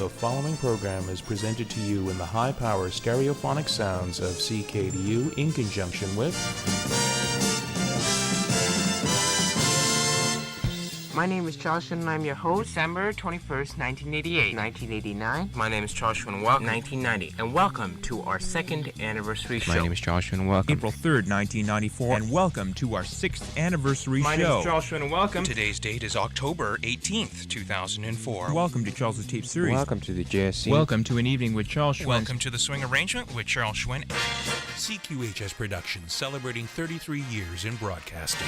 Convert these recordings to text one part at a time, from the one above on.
The following program is presented to you in the high-power stereophonic sounds of Ckdu in conjunction with... My name is Hsuen and I'm your host. December 21st, 1988. 1989. My name is Hsuen. Welcome. 1990. And welcome to our second anniversary show. My name is Hsuen. Welcome. April 3rd, 1994. And welcome to our 6th anniversary My show. name is Hsuen and welcome. Today's date is October 18th, 2004. Welcome to Charles' Tape Series. Welcome to the JSC. Welcome to An Evening with Charles Hsuen. Welcome to the Swing Arrangement with Charles Hsuen. CQHS Productions, celebrating 33 years in broadcasting.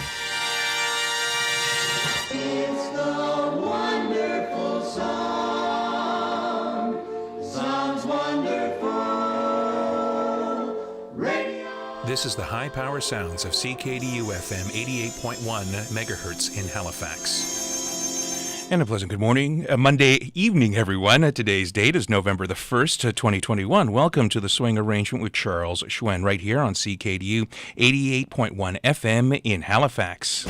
It's the wonderful song, sounds wonderful, radio. This is the high-power sounds of Ckdu FM 88.1 megahertz in Halifax. And a pleasant good morning, Monday evening, everyone. Today's date is November the 1st, 2021. Welcome to the Swing Arrangement with Charles Hsuen, right here on Ckdu 88.1 FM in Halifax.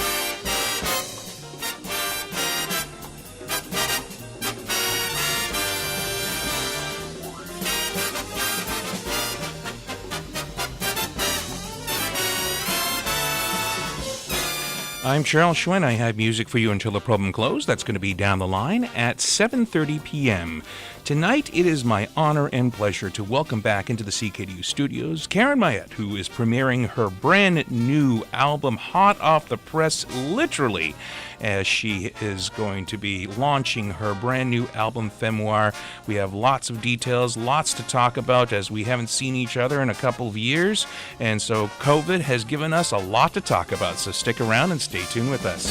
I'm Charles Hsuen. I have music for you until the program closes. That's going to be down the line at 7:30 p.m. Tonight, it is my honor and pleasure to welcome back into the Ckdu studios Karen Mayette, who is premiering her brand new album, hot off the press, literally, as she is going to be launching her brand new album, Femoir. We have lots of details, lots to talk about, as we haven't seen each other in a couple of years, and so COVID has given us a lot to talk about, so stick around and stay tuned with us.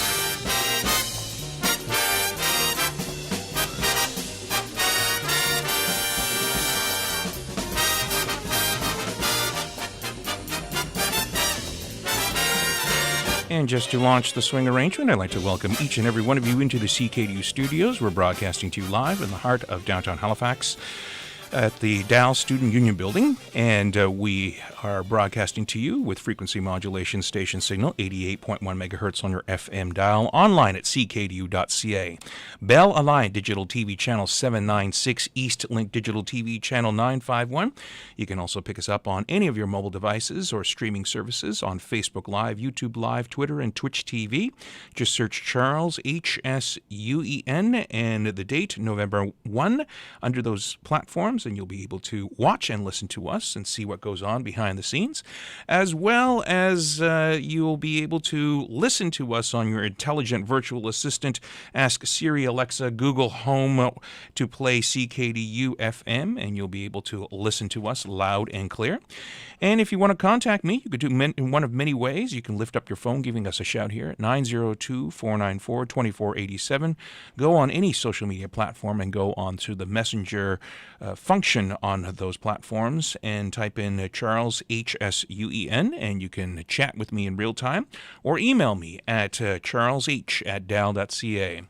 And just to launch the Swing Arrangement, I'd like to welcome each and every one of you into the Ckdu studios. We're broadcasting to you live in the heart of downtown Halifax at the Dow Student Union Building, and we are broadcasting to you with frequency modulation station signal 88.1 megahertz on your FM dial, online at ckdu.ca. Bell Aligned Digital TV Channel 796, East Link Digital TV Channel 951. You can also pick us up on any of your mobile devices or streaming services on Facebook Live, YouTube Live, Twitter, and Twitch TV. Just search Charles, Hsuen, and the date, November 1, under those platforms, and you'll be able to watch and listen to us and see what goes on behind the scenes, as well as you'll be able to listen to us on your intelligent virtual assistant. Ask Siri, Alexa, Google Home to play Ckdu FM, and you'll be able to listen to us loud and clear. And if you want to contact me, you could do in one of many ways. You can lift up your phone, giving us a shout here at 902-494-2487. Go on any social media platform and go on to the messenger function on those platforms and type in Charles Hsuen, and you can chat with me in real time, or email me at charlesh@dal.ca.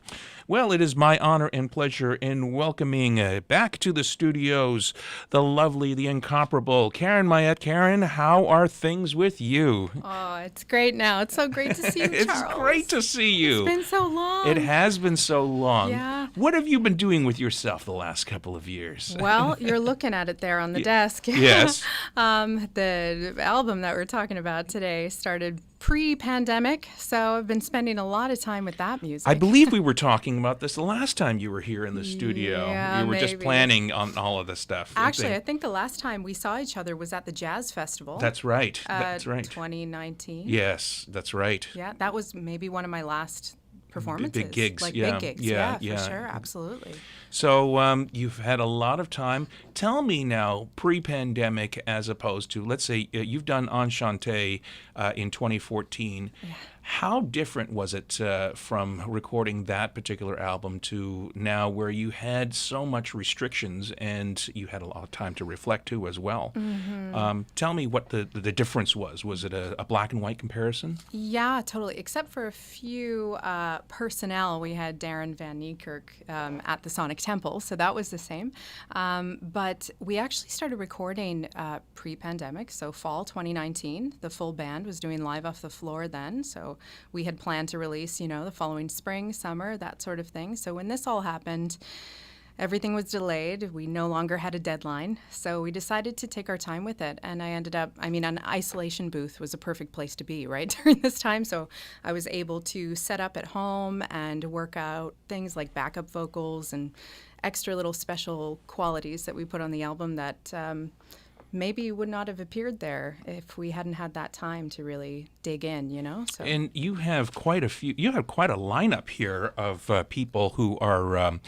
Well, it is my honor and pleasure in welcoming back to the studios the lovely, the incomparable Karen Mayette. Karen, how are things with you? Oh, it's great now. It's so great to see you, Charles. It's great to see you. It's been so long. It has been so long. Yeah. What have you been doing with yourself the last couple of years? Well, you're looking at it there on the desk. Yes. The album that we're talking about today started pre-pandemic, so I've been spending a lot of time with that music. I believe we were talking about this the last time you were here in the studio. Yeah, you were just maybe. planning on all of this stuff. Actually, I think the last time we saw each other was at the Jazz Festival. That's right. That's right. 2019. Yes, that's right. Yeah, that was maybe one of my last performances. Big gigs. Like yeah. big gigs. Yeah, for sure. Absolutely. So you've had a lot of time. Tell me now, pre-pandemic as opposed to, let's say, you've done Enchanté in 2014. Yeah. How different was it from recording that particular album to now, where you had so much restrictions and you had a lot of time to reflect too as well? Mm-hmm. Tell me what the difference was. Was it a black and white comparison? Yeah, totally. Except for a few personnel. We had Darren Van Niekerk at the Sonic Temple, so that was the same. But we actually started recording pre-pandemic, so fall 2019. The full band was doing Live Off the Floor then, so we had planned to release, the following spring, summer, that sort of thing. So when this all happened, everything was delayed. We no longer had a deadline. So we decided to take our time with it. And I ended up, an isolation booth was a perfect place to be, right, during this time. So I was able to set up at home and work out things like backup vocals and extra little special qualities that we put on the album that maybe would not have appeared there if we hadn't had that time to really dig in, So. And you have quite a lineup here of people who are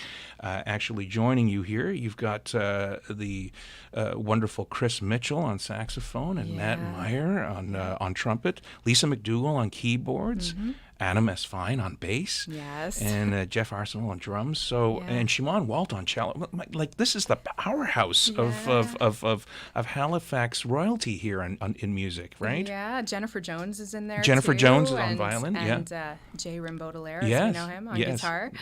actually joining you here. You've got the wonderful Chris Mitchell on saxophone and Matt Meyer on trumpet, Lisa McDougall on keyboards, Adam S. Fine on bass, and Jeff Arsenal on drums. So and Shimon Walt on cello. Like this is the powerhouse of Halifax royalty here in music, right? Yeah, Jennifer Jones is in there. Jennifer too, Jones is on violin, and Jay Rimbaudelaire, if you know him, on guitar.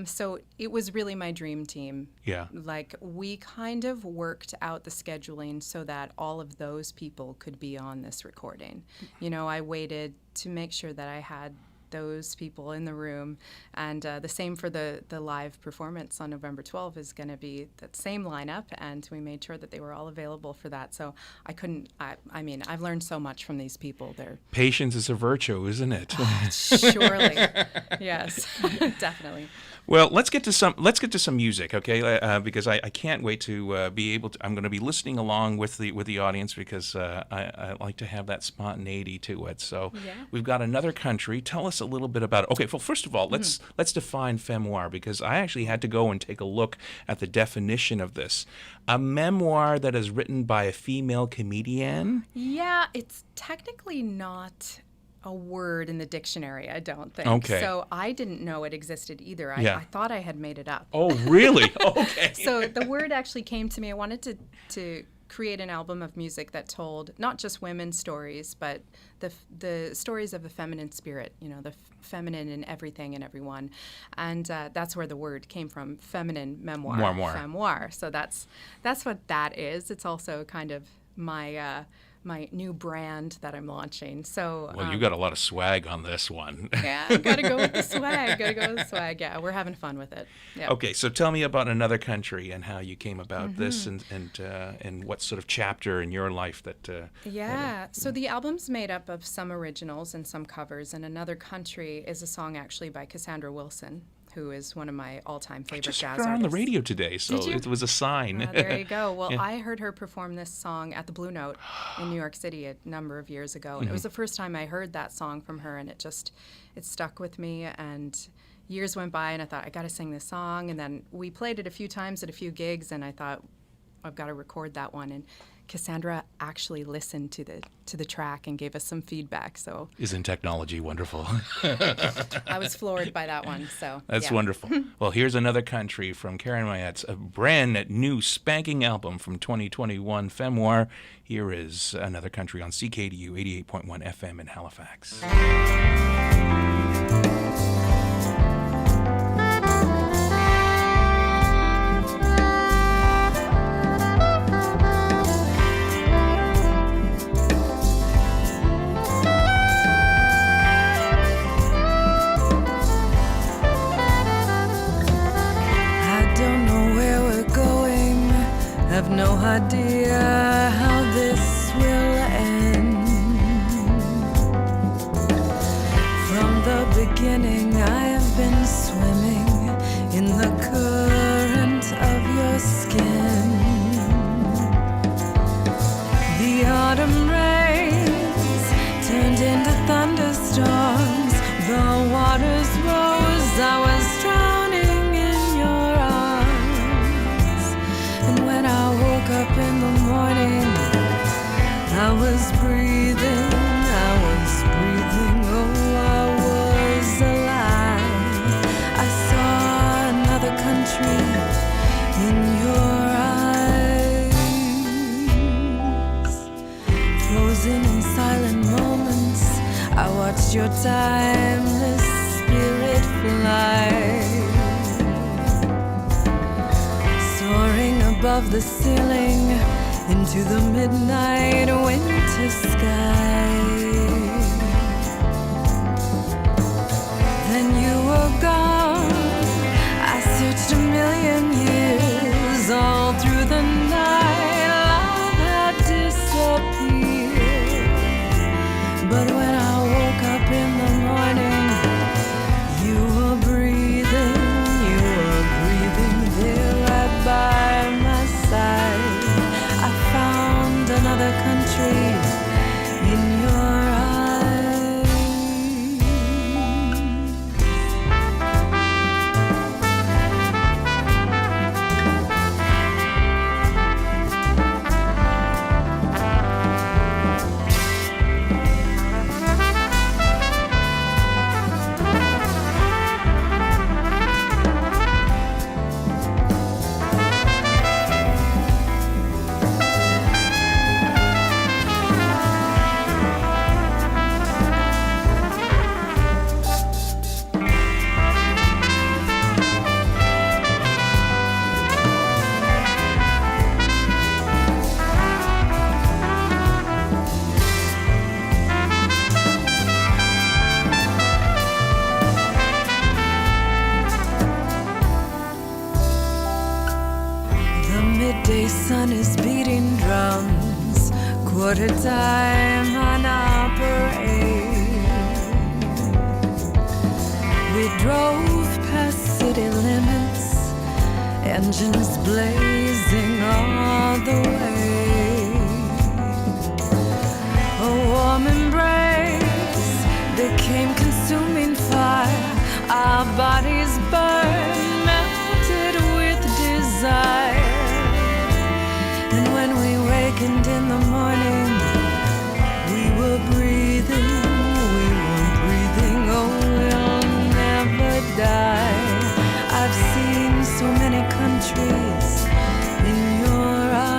So it was really my dream team. Yeah, like we kind of worked out the scheduling so that all of those people could be on this recording. I waited to make sure that I had those people in the room, and the same for the live performance on November 12th is going to be that same lineup, and we made sure that they were all available for that. So I've learned so much from these people. Patience is a virtue, isn't it? Surely, yes, definitely. Well, let's get to some music, okay? Because I can't wait to be able to. I'm going to be listening along with the audience because I like to have that spontaneity to it. So we've got Another Country. Tell us a little bit about it. Okay, well, first of all, let's define femoir, because I actually had to go and take a look at the definition of this. A memoir that is written by a female comedian. Yeah, it's technically not a word in the dictionary, I don't think. Okay. So I didn't know it existed either. I thought I had made it up. Oh, really? Okay. So the word actually came to me. I wanted to create an album of music that told not just women's stories, but the stories of the feminine spirit, the feminine in everything and everyone. And that's where the word came from, feminine memoir. Femoir. So that's what that is. It's also kind of my new brand that I'm launching. So you got a lot of swag on this one. Yeah, gotta go with the swag. Yeah, we're having fun with it. Yep. Okay, so tell me about Another Country and how you came about this, and what sort of chapter in your life that. So the album's made up of some originals and some covers, and Another Country is a song actually by Cassandra Wilson, who is one of my all-time favorite jazz artists. Just heard her on the radio today, so it was a sign. There you go. Well, I heard her perform this song at the Blue Note in New York City a number of years ago, and it was the first time I heard that song from her, and it stuck with me, and years went by, and I thought, I got to sing this song, and then we played it a few times at a few gigs, and I thought, I've got to record that one, and Cassandra actually listened to the track and gave us some feedback. So isn't technology wonderful? I was floored by that one. So that's wonderful. Well, here's Another Country from Karen Mayette's a brand new spanking album from 2021, Femoir. Here is Another Country on CKDU 88.1 FM in Halifax. Have no idea how this will end. From the beginning I have been swimming in the current of your skin. The autumn rains turned into thunderstorms. The waters rose, I was drowning in your arms. And when I woke up in the morning, I was breathing, oh, I was alive. I saw another country in your eyes. Frozen in silent moments, I watched your timeless spirit fly. Soaring above the ceiling into the midnight winter sky. Then you were gone. I searched a million years everyone is beating drums, quarter time on our parade. We drove past city limits, engines blazing all the way. A warm embrace became consuming fire. Our bodies burned, melted with desire. And when we wakened in the morning, we were breathing, oh, we'll never die. I've seen so many countries in your eyes.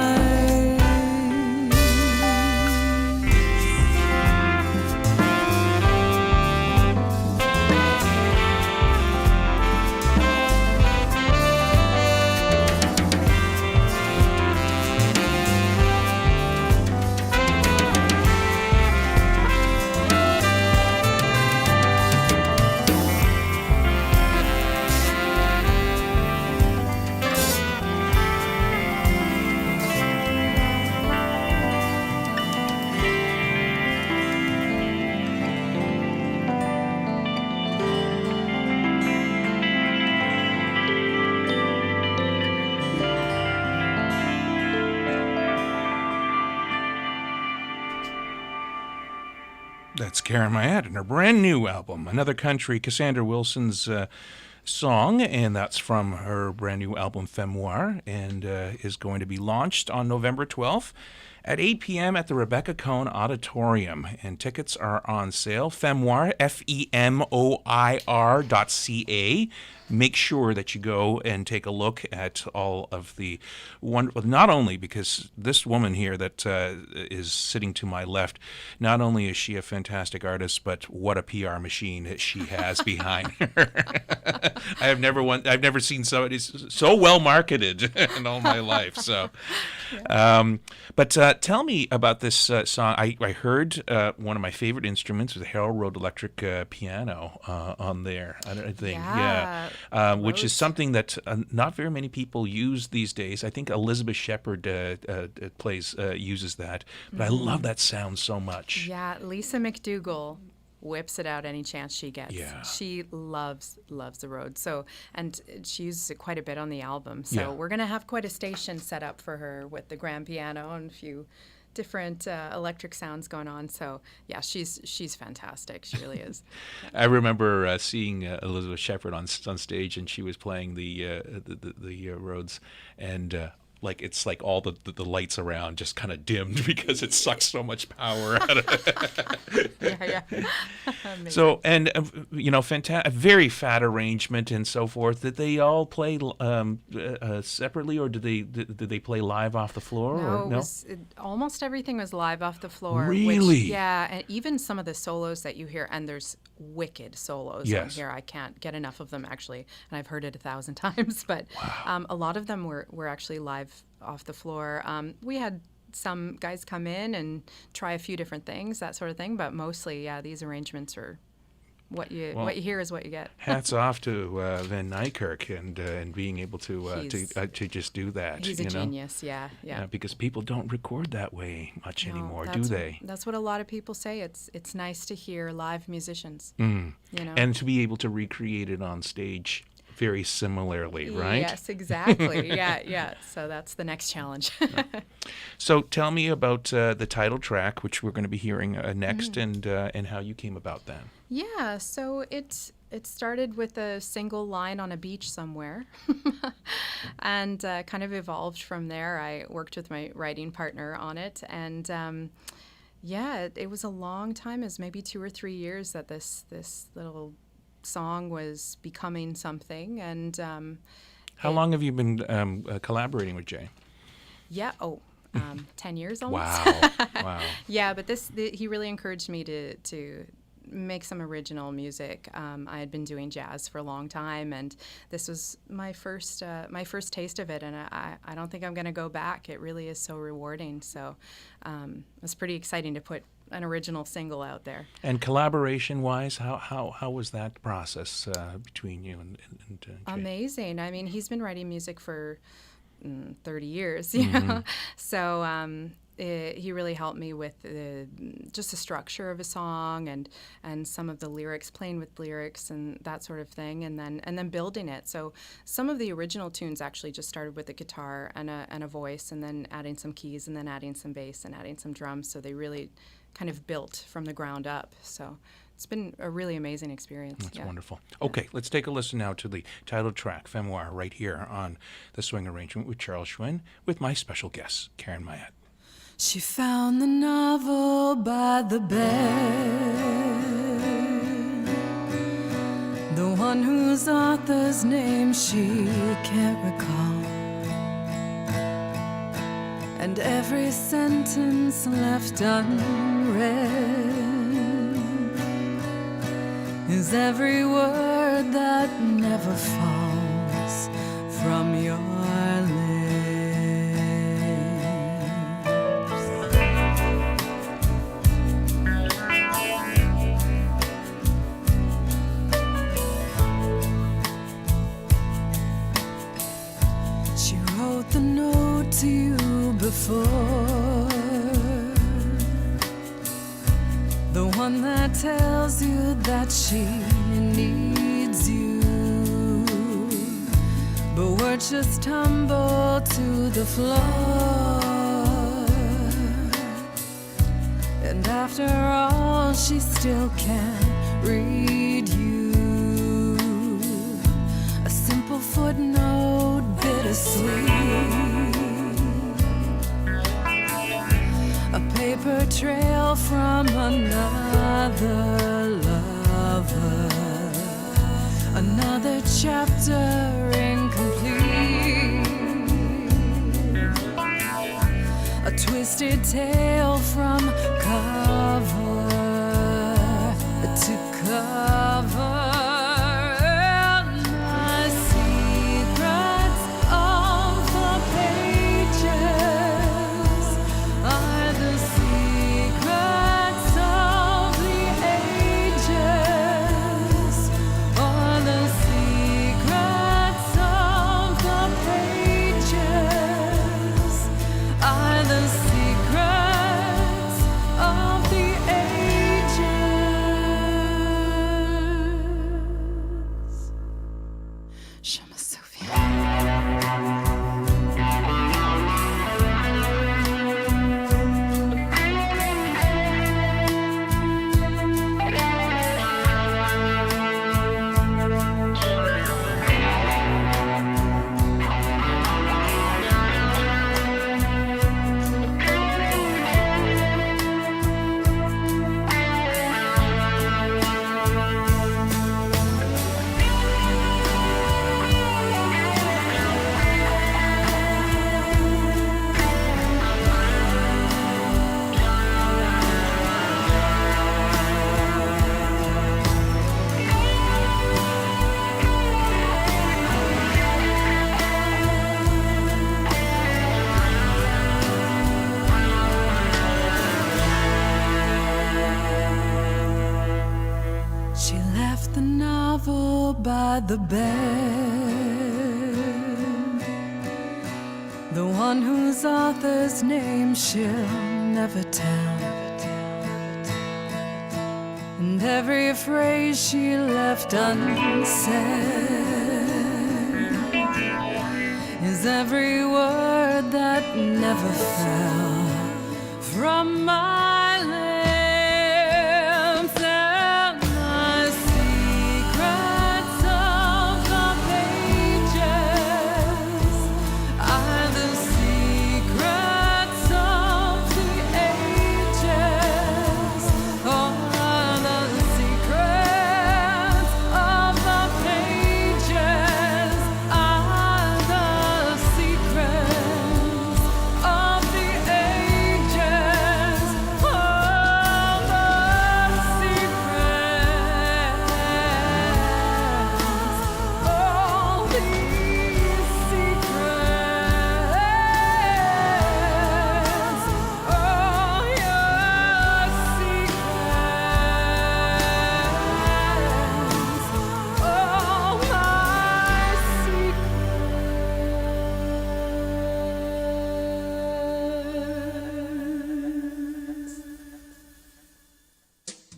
That's Karen Mayette and her brand new album, Another Country, Cassandra Wilson's song, and that's from her brand new album, Femoir, and is going to be launched on November 12th at 8 p.m. at the Rebecca Cohn Auditorium, and tickets are on sale. Femoir, FEMOIR.ca. Make sure that you go and take a look at all of the wonderful, not only because this woman here that is sitting to my left, not only is she a fantastic artist, but what a PR machine that she has behind her. I've never seen somebody so well marketed in all my life. So, but tell me about this song. I heard one of my favorite instruments was the Harold Road electric piano on there. I think, yeah. Which is something that not very many people use these days. I think Elizabeth Shepard uses that, but I love that sound so much. Yeah, Lisa McDougall whips it out any chance she gets. Yeah. She loves the Rhodes. So, and she uses it quite a bit on the album. So we're going to have quite a station set up for her with the grand piano and a few different electric sounds going on. So yeah, she's fantastic. She really is. Yeah. I remember seeing Elizabeth Shepard on stage, and she was playing the Rhodes, and like it's like all the lights around just kind of dimmed because it sucks so much power out of it. Yeah. So, and a very fat arrangement and so forth. Did they all play separately, or did they play live off the floor? No, almost everything was live off the floor. Really? Yeah, and even some of the solos that you hear, and there's wicked solos on here. I can't get enough of them, actually, and I've heard it 1,000 times. But wow. A lot of them were actually live off the floor. We had some guys come in and try a few different things, that sort of thing. But mostly, yeah, these arrangements are what you hear is what you get. Hats off to Van Nykirk and being able to just do that. He's a genius, yeah. Because people don't record that way much anymore, do they? That's what a lot of people say. It's nice to hear live musicians. And to be able to recreate it on stage very similarly, right? Yes, exactly. Yeah. So that's the next challenge. So tell me about the title track, which we're going to be hearing next, and how you came about that. Yeah, so it started with a single line on a beach somewhere, and kind of evolved from there. I worked with my writing partner on it, and it was a long time. It was maybe 2 or 3 years that this little song was becoming something. And how long have you been collaborating with Jay? 10 years almost. Wow. Yeah, but he really encouraged me to make some original music. I had been doing jazz for a long time, and this was my first taste of it, and I don't think I'm going to go back. It really is so rewarding. So it's pretty exciting to put an original single out there. And collaboration-wise, how was that process between you and Jay? Amazing. I mean, he's been writing music for 30 years, you know. So he really helped me with just the structure of a song and some of the lyrics, playing with lyrics and that sort of thing, and then building it. So some of the original tunes actually just started with a guitar and a voice, and then adding some keys, and then adding some bass and adding some drums. So they really kind of built from the ground up. So it's been a really amazing experience. That's wonderful. Okay, let's take a listen now to the title track, Femoir, right here on the Swing Arrangement with Charles Hsuen, with my special guest, Karen Mayette. She found the novel by the bed, the one whose author's name she can't recall, and every sentence left unread is every word that never falls from your lips. She wrote the note to you before, the one that tells you that she needs you, but words just tumble to the floor, and after all she still can't read you. A simple footnote, bittersweet, a paper trail from another lover, another chapter incomplete, a twisted tale from cover to cover. By the bed, the one whose author's name she'll never tell, and every phrase she left unsaid is every word that never fell from my lips. Of the ages.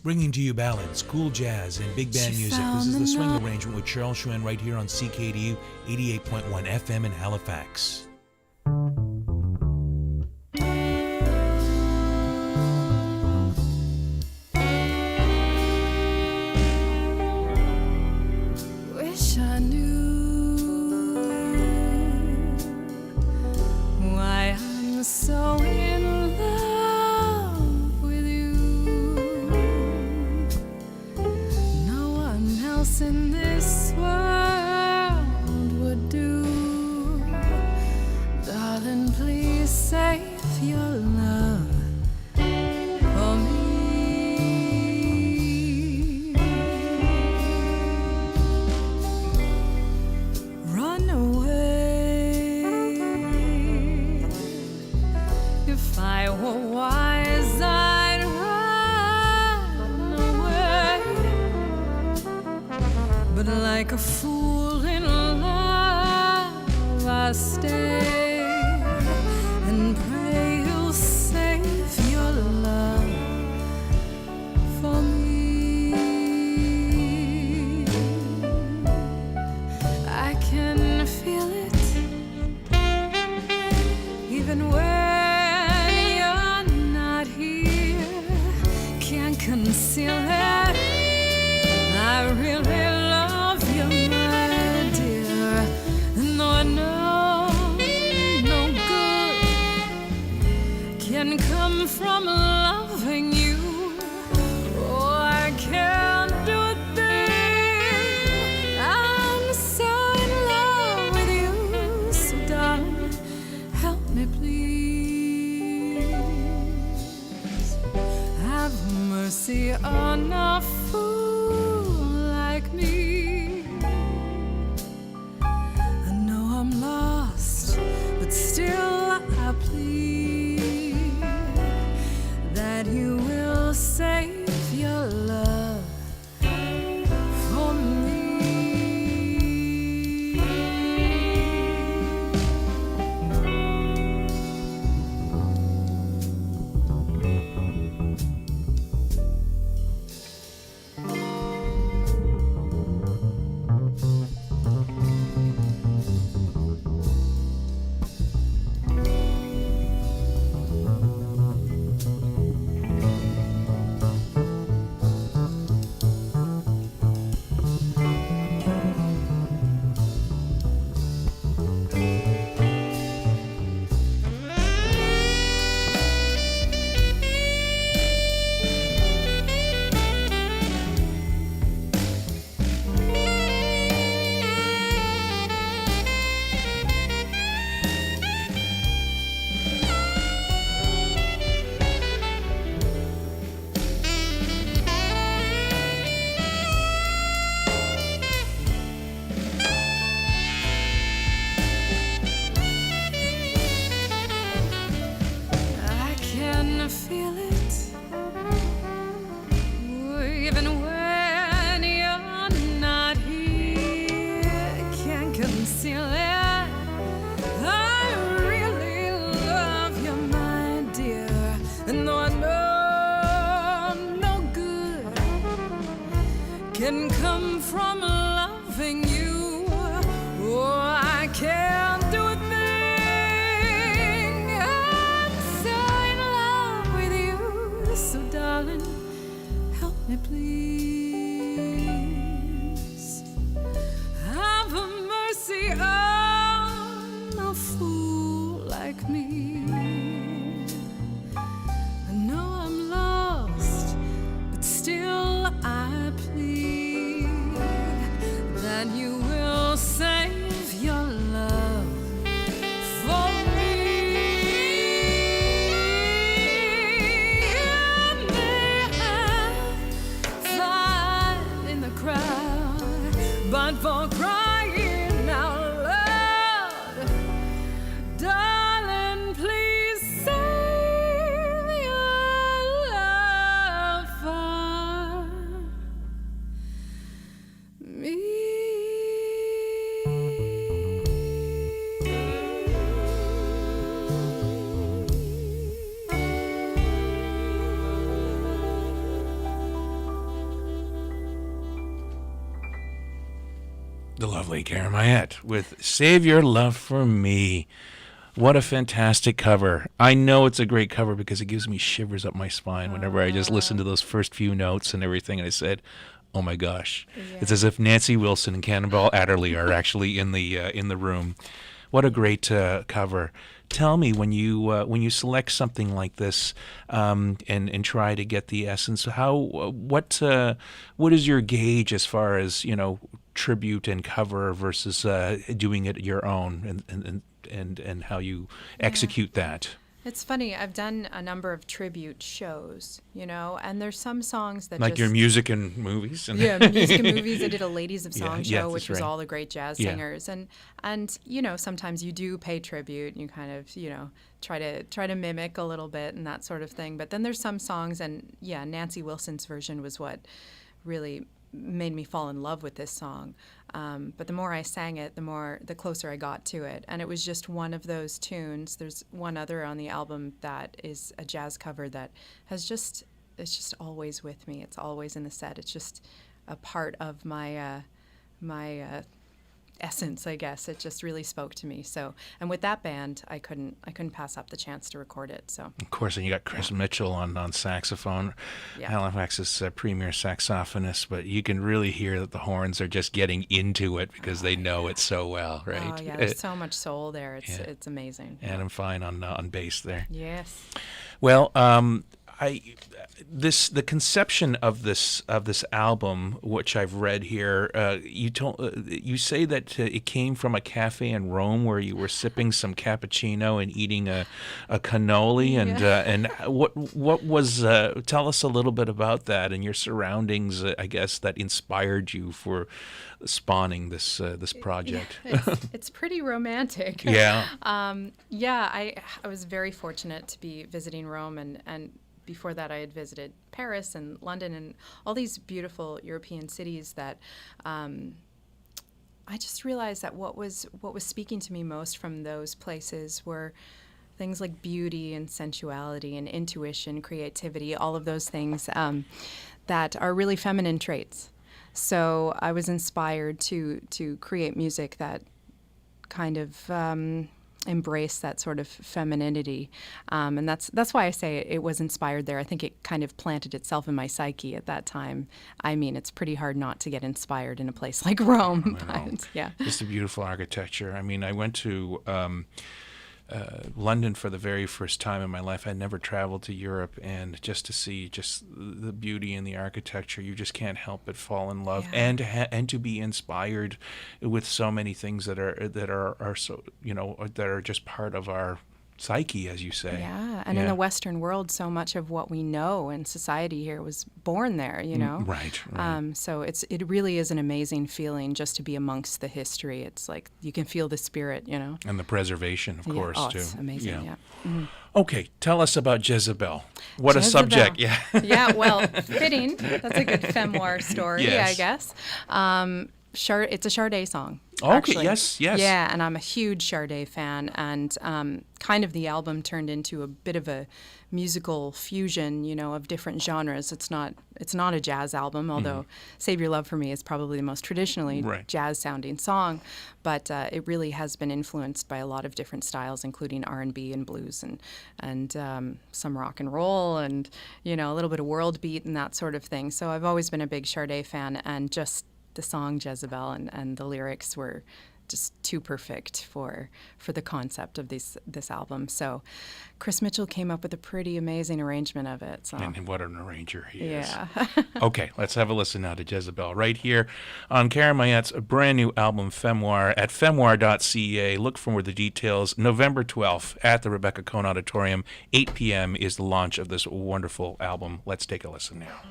bringing to you ballads, cool jazz, and big band music. This is the swing arrangement with Hsuen right here on CKDU 88.1 FM in Halifax. Wish I knew why I'm so in love with you. No one else in this world would do. Darling, please save your love for me. Run away. If I were wise, I'd run away. But like a fool in love, I stay and pray you'll save your love for me. I can feel it even when you're not here. Can't conceal it. I really love you, my dear. No, I know no good can come from loving you. Oh, I can't do a thing. I'm so in love with you. So darling, help me please. Have mercy on a fool like me. I know I'm lost, but still I plead that you will save your love for me. I can feel it even when you're not here. Can't conceal it. I really love you, my dear. And though I know no good can come from loving you, oh, I can't do a thing. I'm so in love with you. So darling, help me please. Have mercy on a fool like me. I know I'm lost, but still I plead that you will save your love for me. You may have fun in the crowd, but for crying out loud, darling, please save your love for me. The lovely Karen Mayette with Save Your Love for Me. What a fantastic cover. I know it's a great cover because it gives me shivers up my spine whenever I just listen to those first few notes and everything. And I said, oh my gosh. Yeah. It's as if Nancy Wilson and Cannonball Adderley are actually in the room. What a great cover. Tell me, when you select something like this and try to get the essence, what is your gauge as far as, tribute and cover versus doing it your own, and how you execute that? It's funny. I've done a number of tribute shows, and there's some songs that like your music and movies. Yeah, music and movies. I did a Ladies of Song show, which was right. all the great jazz singers, and sometimes you do pay tribute, and you kind of try to mimic a little bit and that sort of thing. But then there's some songs, and Nancy Wilson's version was what really made me fall in love with this song. But the more I sang it, the closer I got to it. And it was just one of those tunes. There's one other on the album that is a jazz cover that it's just always with me. It's always in the set. It's just a part of my essence, I guess. It just really spoke to me. So, and with that band, I couldn't pass up the chance to record it. So, of course, and you got Chris Mitchell on saxophone, Halifax's premier saxophonist. But you can really hear that the horns are just getting into it because they know it so well, right? Oh yeah, there's so much soul there. It's amazing. Adam Fine on bass there. Yes. Well, the conception of this album, which I've read here, you say that it came from a cafe in Rome where you were sipping some cappuccino and eating a cannoli, and what was tell us a little bit about that and your surroundings, I guess, that inspired you for spawning this project. It's pretty romantic. Yeah. I was very fortunate to be visiting Rome, and before that I had visited Paris and London and all these beautiful European cities that I just realized that what was speaking to me most from those places were things like beauty and sensuality and intuition, creativity, all of those things that are really feminine traits. So I was inspired to create music that kind of embrace that sort of femininity, and that's why I say it was inspired there. I think it kind of planted itself in my psyche at that time. I mean, it's pretty hard not to get inspired in a place like Rome. But, yeah, just a beautiful architecture. I mean, I went to London for the very first time in my life. I'd never traveled to Europe, and just to see just the beauty in the architecture, you just can't help but fall in love, and to be inspired with so many things that are so that are just part of our psyche, as you say. Yeah, and in the Western world, so much of what we know in society here was born there, Right. So it really is an amazing feeling just to be amongst the history. It's like you can feel the spirit, And the preservation, of course, too. It's amazing, yeah. Mm-hmm. Okay, tell us about Jezebel. What a subject, yeah. Yeah, well, fitting. That's a good femoir story, Yes. I guess. It's a Sade song. Okay, actually. yes. Yeah, and I'm a huge Sade fan, and kind of the album turned into a bit of a musical fusion, of different genres. It's not a jazz album, although Save Your Love for Me is probably the most traditionally jazz-sounding song, but it really has been influenced by a lot of different styles, including R&B and blues and some rock and roll and, a little bit of world beat and that sort of thing. So I've always been a big Sade fan, and just the song Jezebel and the lyrics were just too perfect for the concept of this album. So Chris Mitchell came up with a pretty amazing arrangement of it. So. And what an arranger he is. Yeah. Okay, let's have a listen now to Jezebel right here on Karen Mayette's brand new album Femoir at femoir.ca. Look for the details. November 12th at the Rebecca Cohn Auditorium, 8 p.m. is the launch of this wonderful album. Let's take a listen now.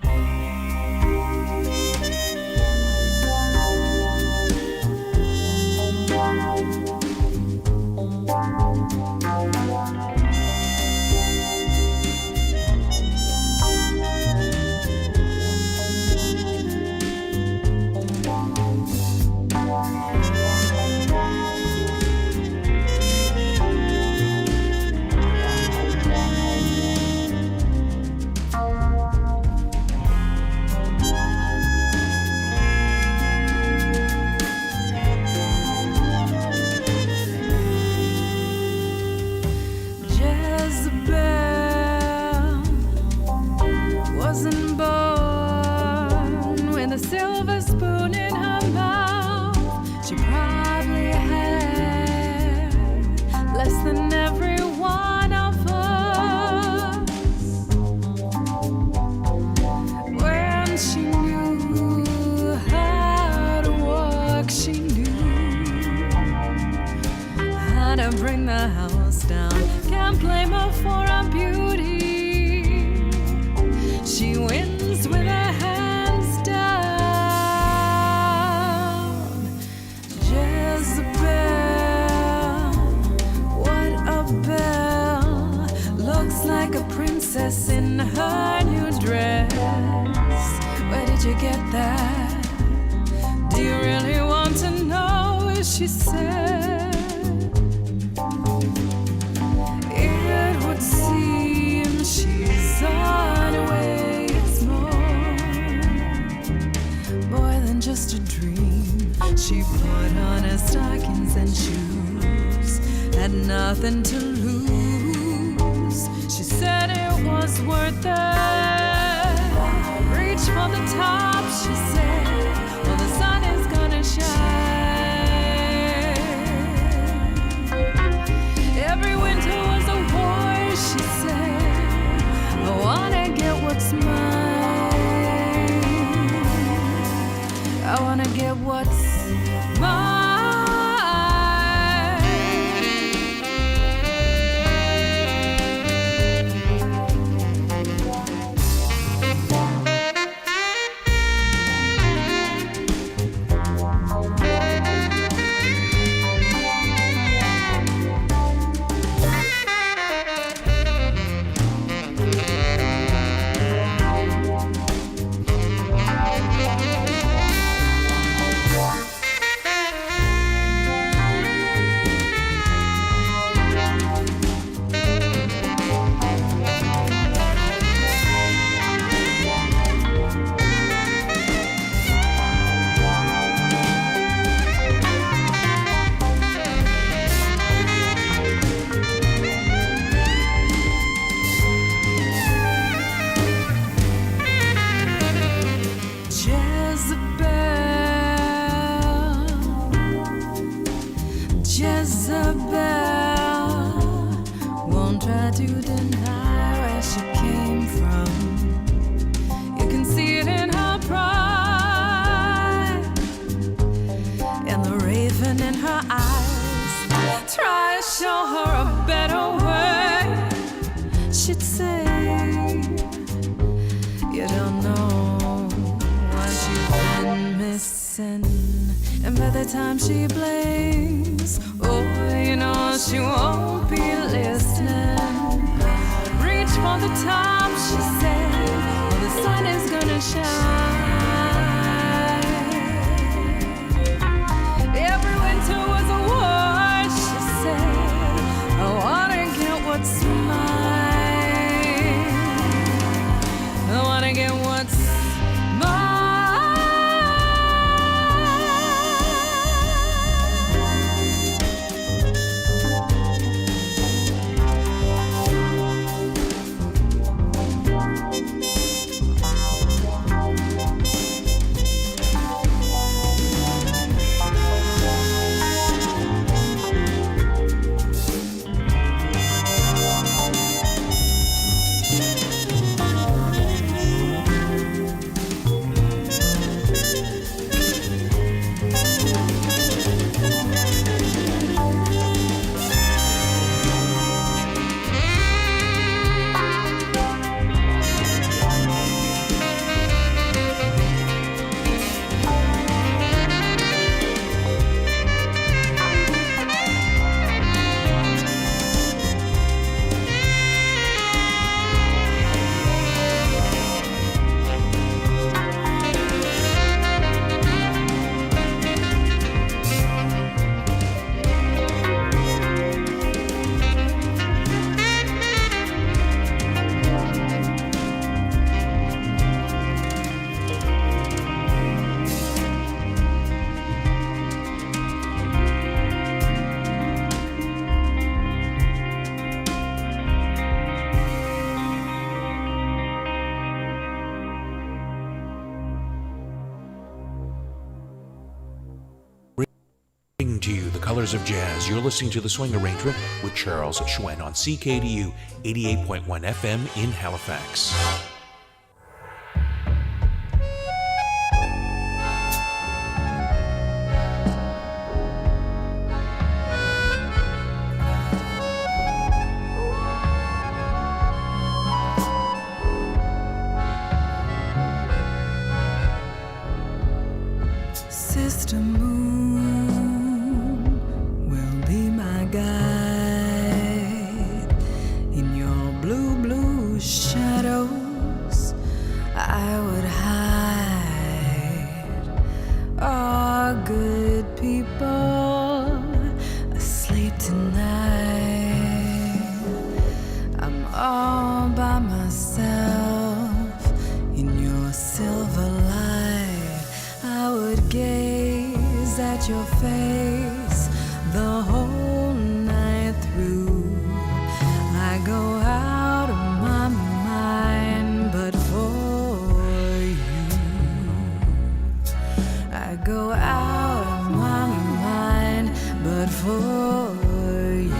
to bring the house down. Can't blame her for her beauty. She wins with her hands down. Jezebel, what a belle. Looks like a princess in her new dress. Where did you get that? Do you really want to know? She said. It would seem she's on her way. It's more than just a dream. She put on her stockings and shoes, had nothing to lose. She said it was worth it. Reach for the top, she said, well, the sun is gonna shine. Every winter was a war, she said. I wanna get what's mine. I wanna get what's mine. Time she blinks, oh, you know she won't be listening. Reach for the top, she said, well, the sun is gonna shine. Every winter was a war, she said. I wanna get what's mine. I wanna get what's mine. To you, the colors of jazz. You're listening to The Swing Arrangement with Charles Hsuen on Ckdu 88.1 FM in Halifax. moon will be my guide. In your blue, blue shadows, I would hide. Are good people asleep tonight? I'm all by myself in your silver light. I would gaze at your face the whole night through. I go out of my mind, but for you, I go out of my mind, but for you.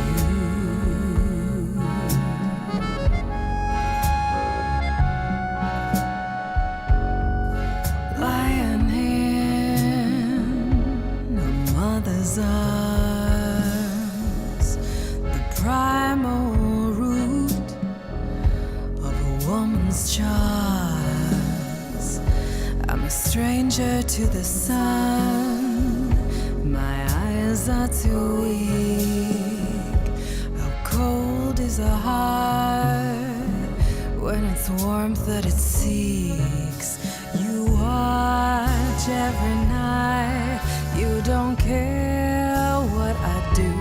Lying in a mother's arms, the primal root of a woman's charms. I'm a stranger to the sun, my eyes are too weak. How cold is a heart when it's warmth that it seeks? You watch every night, you don't care what I do.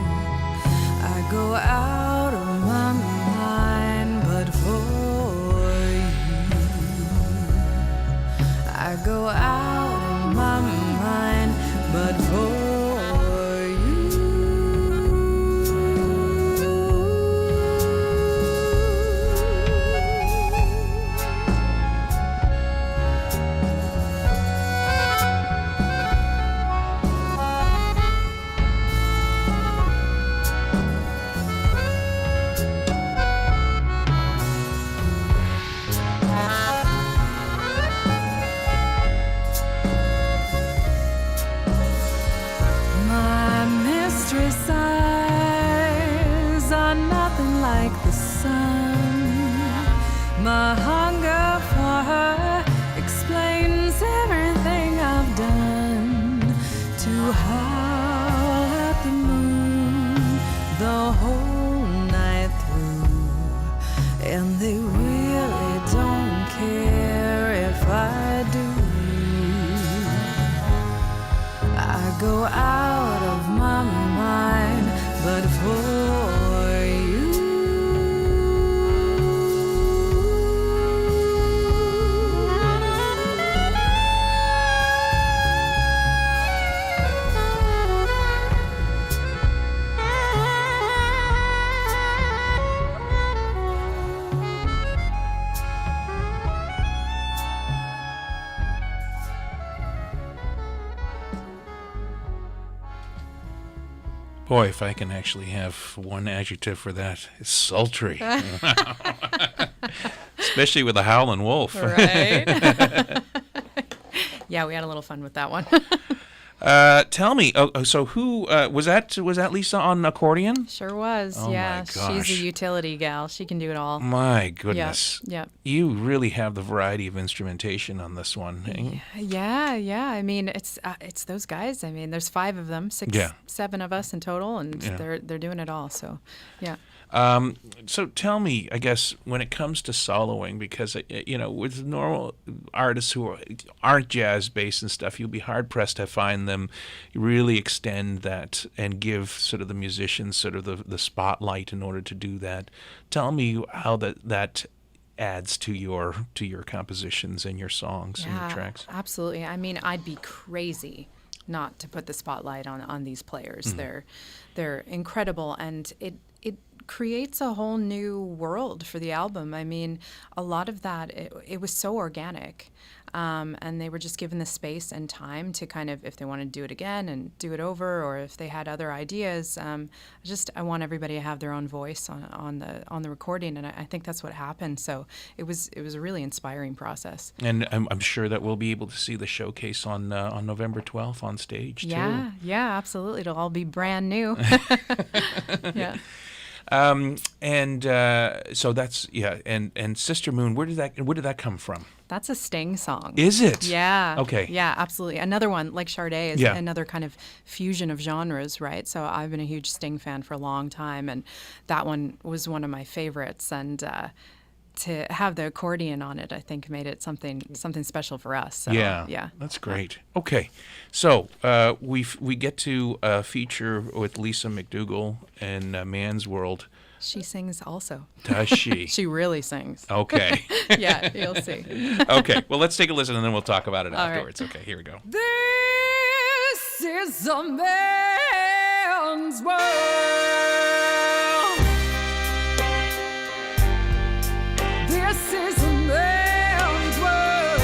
I go out of my mind, but for you, I go out of my mind, but for you. My mistress eyes are nothing like the sun. My hunger for her explains everything I've done. To howl at the moon the whole night through, and they really don't care if I do. I go out of my mind, but for you. Boy, if I can actually have one adjective for that, it's sultry. Especially with a howling wolf. Right. Yeah, we had a little fun with that one. Tell me, so who was that? Was that Lisa on accordion? Sure was. Oh, yeah, my gosh. she's a utility gal. She can do it all. My goodness. Yeah. You really have the variety of instrumentation on this one. Eh? Yeah. I mean, it's those guys. I mean, there's 5 of them, 7 of us in total, and they're doing it all. So, yeah. So tell me, I guess, when it comes to soloing, because, with normal artists who aren't jazz-based and stuff, you'll be hard-pressed to find them really extend that and give sort of the musicians sort of the spotlight in order to do that. Tell me how that adds to your compositions and your songs and your tracks. Absolutely. I mean, I'd be crazy not to put the spotlight on these players. They're incredible, and it creates a whole new world for the album. I mean, a lot of that, it was so organic. And they were just given the space and time to kind of, if they want to do it again and do it over, or if they had other ideas. I want everybody to have their own voice on the recording, and I think that's what happened. So it was a really inspiring process. And I'm sure that we'll be able to see the showcase on November 12th on stage too. Yeah, absolutely. It'll all be brand new. Yeah. So that's and Sister Moon. Where did that come from? That's a Sting song. Is it? Yeah. Okay. Yeah, absolutely. Another one, like Sade, is Yeah. another kind of fusion of genres, right? So I've been a huge Sting fan for a long time, and that one was one of my favorites. And to have the accordion on it, I think, made it something special for us. So, yeah. That's great. Okay, so we get to feature with Lisa McDougall in Man's World. She sings also. Does she? She really sings. Okay. Yeah, you'll see. Okay, well, let's take a listen, and then we'll talk about it All right. afterwards. Okay, here we go. This is a man's world. This is a man's world.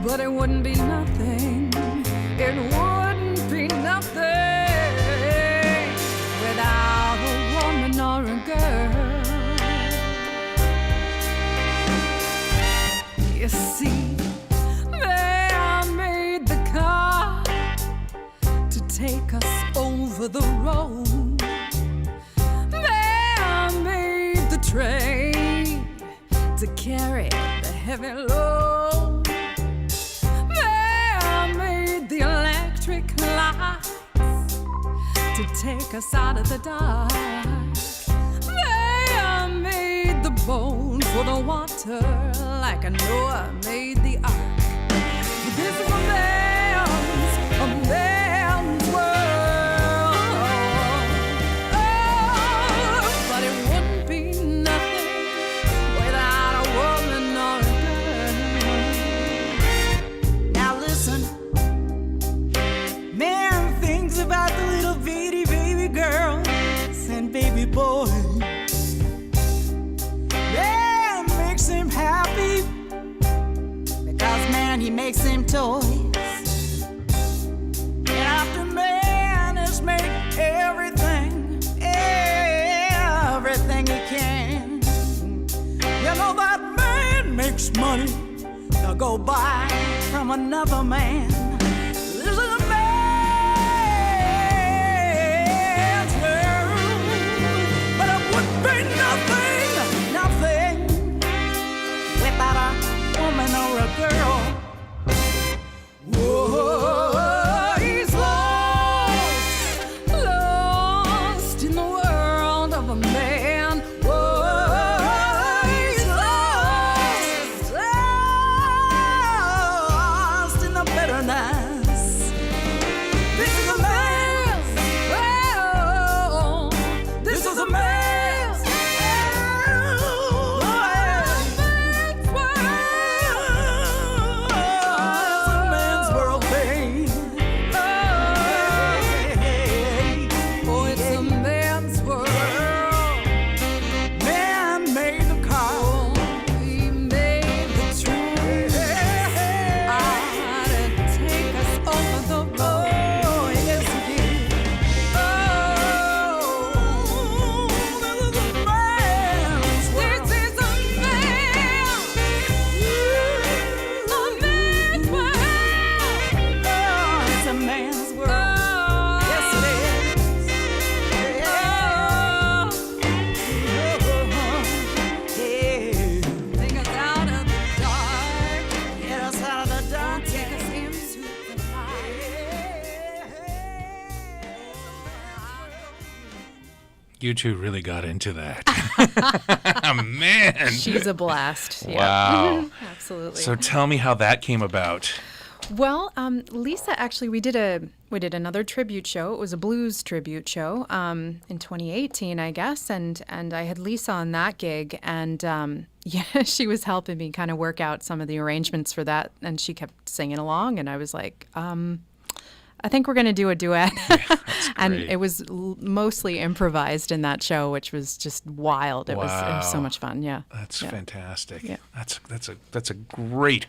But it wouldn't be nothing. It wouldn't be nothing without a woman or a girl. You see, man made the car to take us over the road. Man made the train to carry the heavy load. Man made the electric lights to take us out of the dark. Man made the bones for the water, like a Noah made the ark. But this is a man's world. Oh, but it wouldn't be nothing without a woman or a girl. Now listen, man thinks about the little bitty baby girls and baby boys. Man makes him happy because, man, he makes him toys. And after man has made everything he can, you know that man makes money to go buy from another man. This is a man's world, but it would be nothing without a woman or a girl. Whoa, he's lost in the world of a man. Whoa, he's lost in the bitterness. This is a man's world. This is a man's world. It's a man's world, babe. Oh, it's a man's world. Man made the car. He made the train. To take us over the road. Yes, he did. Oh, this is a man's world. This is a man's world. Oh, it's a man's world. Yes, it is. Take us out of the dark. Get us out of the dark. Take us into the You two really got into that. Man. She's a blast. Yeah. Wow. Absolutely. So tell me how that came about. Well, Lisa, actually, we did another tribute show. It was a blues tribute show in 2018, I guess, and I had Lisa on that gig, and yeah, she was helping me kind of work out some of the arrangements for that, and she kept singing along, and I was like, I think we're going to do a duet. And great. it was mostly improvised in that show, which was just wild. It was so much fun. Yeah. That's Yeah. fantastic. Yeah. That's a great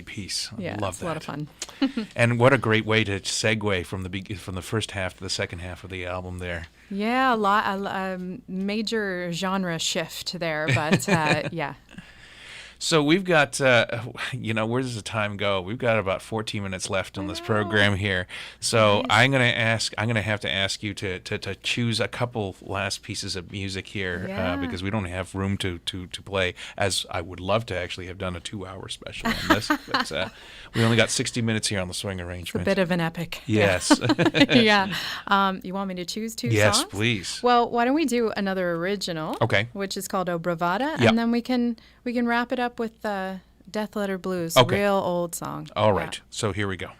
piece. I Yeah, love it's that. a lot of fun. And what a great way to segue from the first half to the second half of the album there. Yeah, a major genre shift there, but yeah. So we've got, where does the time go? We've got about 14 minutes left on this program here. So I'm going to have to ask you to choose a couple last pieces of music here because we don't have room to play, as I would love to actually have done a 2-hour special on this. But we only got 60 minutes here on the swing arrangement. It's a bit of an epic. Yes. Yeah. You want me to choose two songs? Yes, please. Well, why don't we do another original? Okay. Which is called O Bravada, Yep. and then we can wrap it up with Death Letter Blues, Okay. real old song. All right. Yeah. So here we go.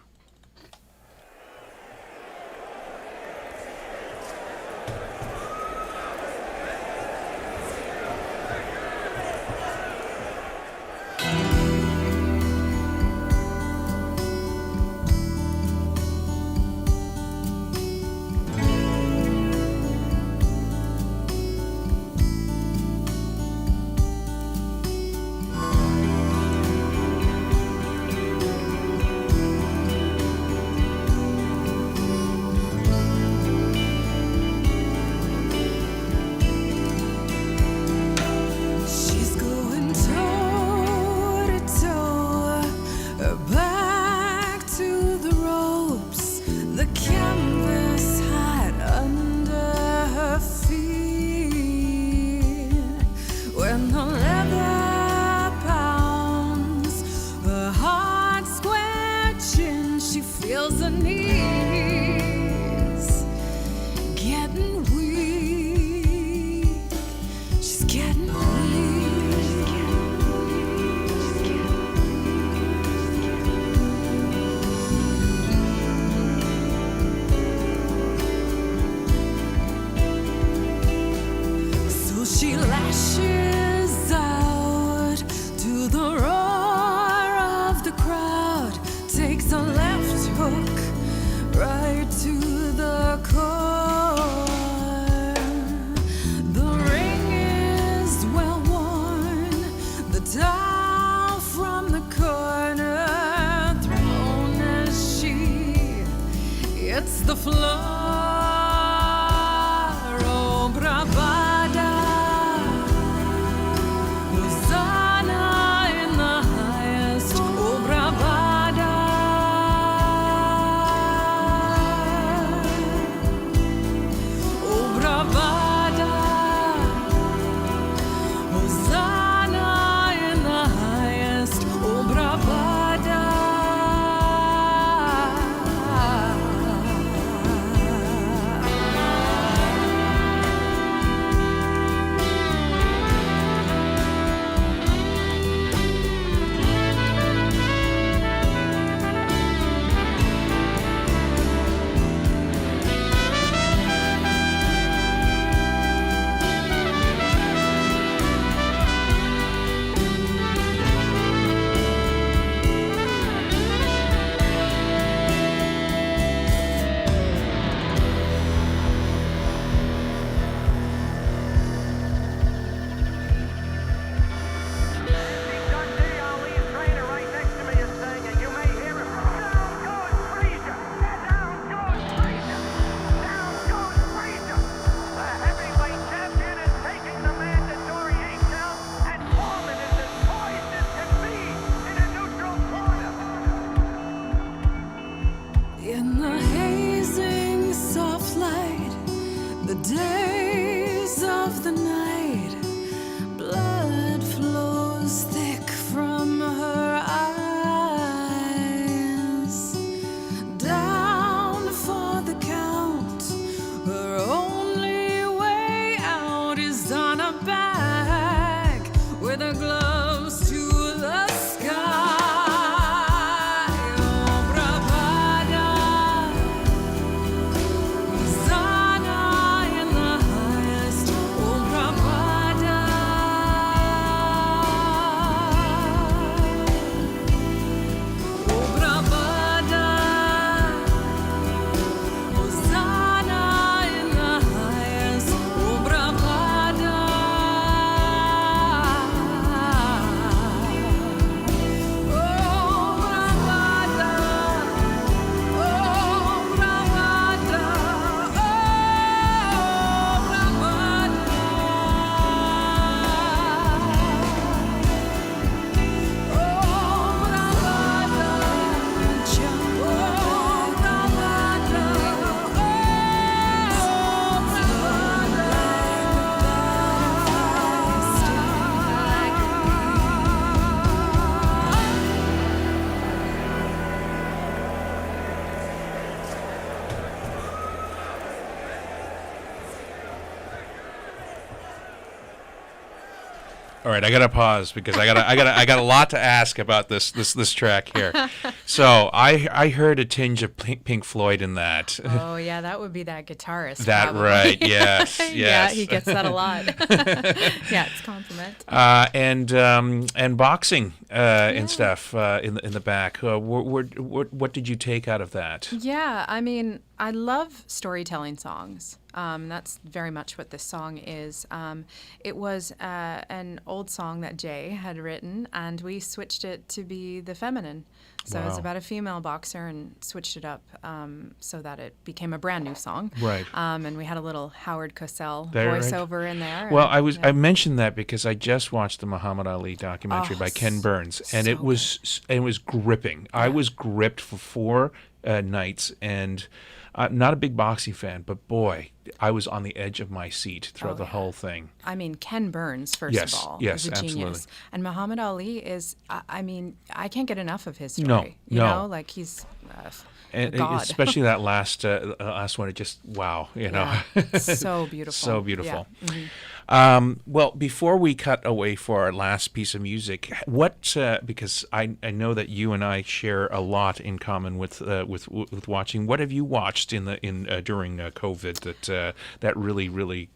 She's going toe to toe, her back to the ropes, the canvas hide under her feet. When the leather pounds, her heart scratching, she feels her knees getting weak. She's getting weak. So she lashes out to the roar of the crowd, takes a left hook right to the core. The ring is well worn, the towel from the corner thrown as she hits the floor. Oh, bravada, Hosanna in the highest. Oh, bravada. Oh, bravada, Hosanna in the highest. Oh, bravada. In the hazing soft light, the days of the night, blood flows thick from her eyes. Down for the count, her only way out is on a back with her gloves to the sky. Oh, bravada, Hosanna in the All right, I gotta pause because I got a lot to ask about this track here. So I heard a tinge of Pink Floyd in that. Oh yeah, that would be that guitarist. That probably. right? Yes, yes. Yeah, he gets that a lot. Yeah, it's a compliment. And boxing and stuff in the back. What did you take out of that? Yeah, I mean, I love storytelling songs. That's very much what this song is. It was an old song that Jay had written, and we switched it to be the feminine. So it's Wow. about a female boxer and switched it up so that it became a brand new song. Right. And we had a little Howard Cosell There, right. voiceover in there. Well, and, I mentioned that because I just watched the Muhammad Ali documentary by Ken Burns, and so it was gripping. I was gripped for 4 nights, and I'm not a big boxing fan, but boy, I was on the edge of my seat throughout the whole thing. I mean, Ken Burns, first Yes, of all, yes, is a absolutely. genius. And Muhammad Ali is, I mean, I can't get enough of his story. No, you no. know, like he's a And god. especially that last one, it just wow, you know. Yeah, so beautiful. So beautiful. Yeah. Mhm. Well, before we cut away for our last piece of music, what because I know that you and I share a lot in common with watching. What have you watched during COVID that really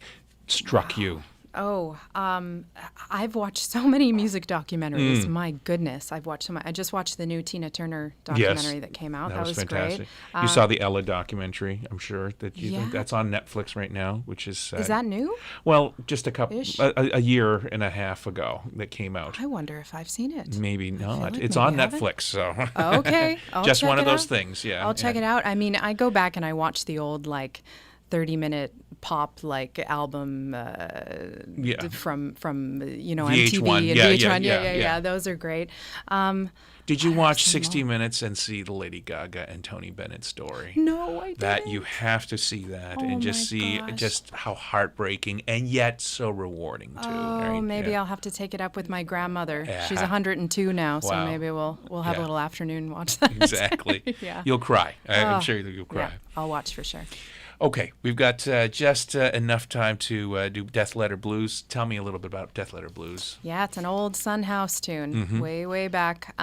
struck you? Oh, I've watched so many music documentaries. My goodness, I've watched so much. I just watched the new Tina Turner documentary that came out. That was fantastic. great. You saw the Ella documentary, I'm sure that you Yeah. that's on Netflix right now, which is that new? well, just a Ish? year and a half ago that came out. I wonder if I've seen it. Maybe not. like It's maybe on I haven't. Netflix, so Okay, I'll just check one of it those out. things. Yeah, I'll check it out. I mean, I go back and I watch the old 30-minute pop album Yeah. from VH1. MTV and Yeah, VH1. yeah. Yeah, those are great. Did you watch seen 60 Minutes and see the Lady Gaga and Tony Bennett story? No, I didn't. That you have to see that Oh and just my see gosh. just how heartbreaking and yet so rewarding too. Oh, right? maybe Yeah. I'll have to take it up with my grandmother. Yeah. She's 102 now, so Wow. maybe we'll have Yeah. a little afternoon watch that. Exactly. Yeah. You'll cry. I'm Oh, sure that you'll cry. Yeah, I'll watch for sure. Okay, we've got just enough time to do Death Letter Blues. Tell me a little bit about Death Letter Blues. Yeah, it's an old Sun House tune, Mm-hmm. way back.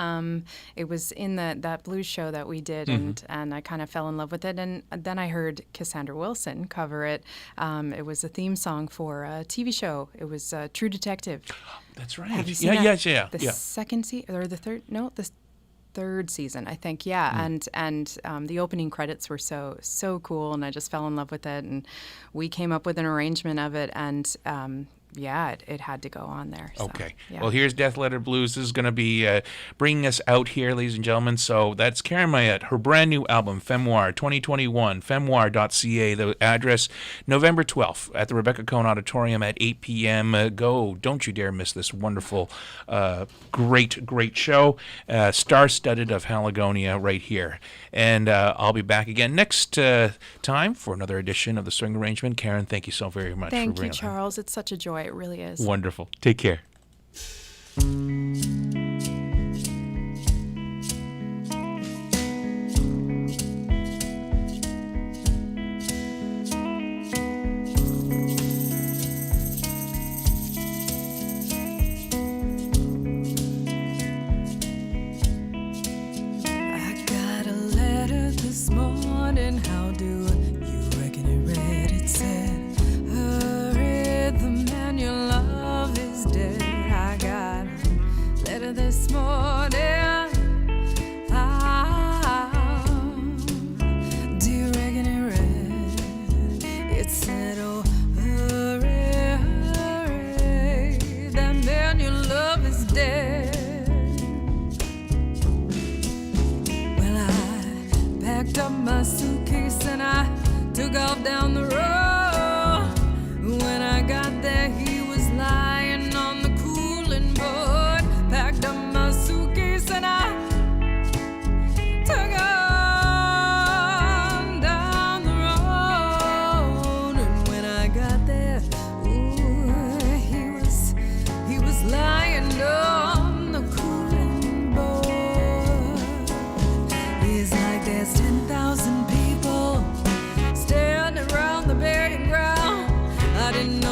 It was in that blues show that we did, Mm-hmm. and I kind of fell in love with it. And then I heard Cassandra Wilson cover it. It was a theme song for a TV show. It was True Detective. That's right. Have you seen that? Yeah. The second season or the third? No, the third season, I think. Yeah, and the opening credits were so cool, and I just fell in love with it. And we came up with an arrangement of it, and it had to go on there. So, Okay. yeah. Well, here's Death Letter Blues. This is going to be bringing us out here, ladies and gentlemen. So that's Karen Mayette, her brand new album, Femoir 2021, femoir.ca. The address, November 12th at the Rebecca Cohn Auditorium at 8 p.m. Go. Don't you dare miss this wonderful, great show. Star-studded of Haligonia right here. And I'll be back again next time for another edition of The Swing Arrangement. Karen, thank you so very much for Thank you, bringing it. Charles. It's such a joy. It really is. Wonderful. Take care. I got a letter this morning. How do you reckon it read? It said, hurry, the man you love is dead. I got a letter this morning. How do you reckon it read? It said, oh, hurry, hurry, that man you love is dead. Well, I packed up my suitcase and I took off down the road. When I got there, he was lying on the cooling board. Packed up my suitcase and I took on down the road. And when I got there, ooh, he was lying on the cooling board. It's like there's 10,000 people standing around the burying ground. I didn't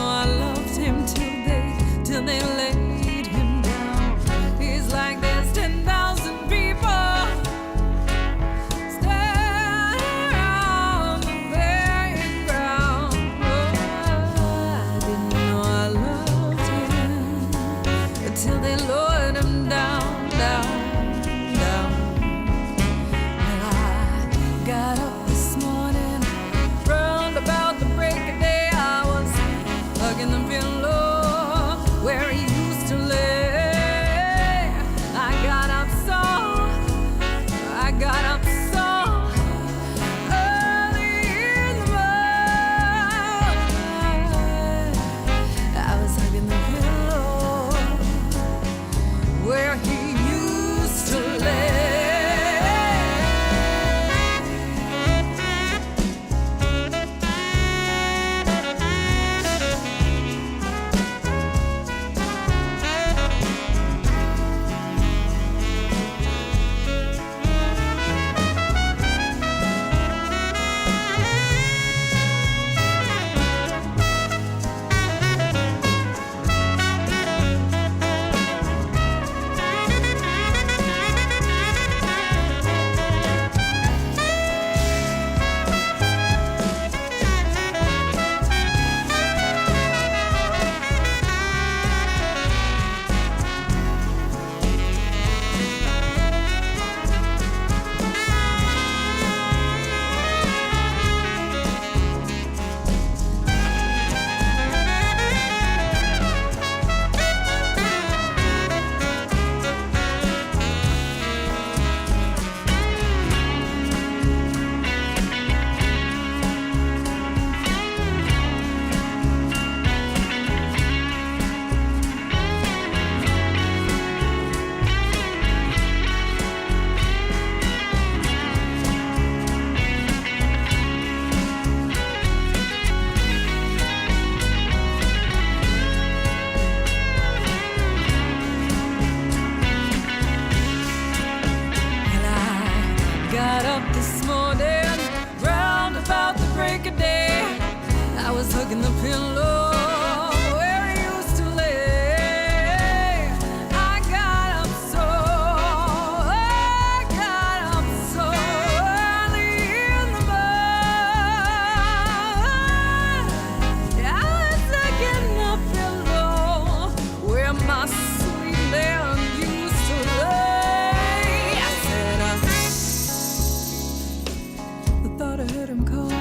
heard him call.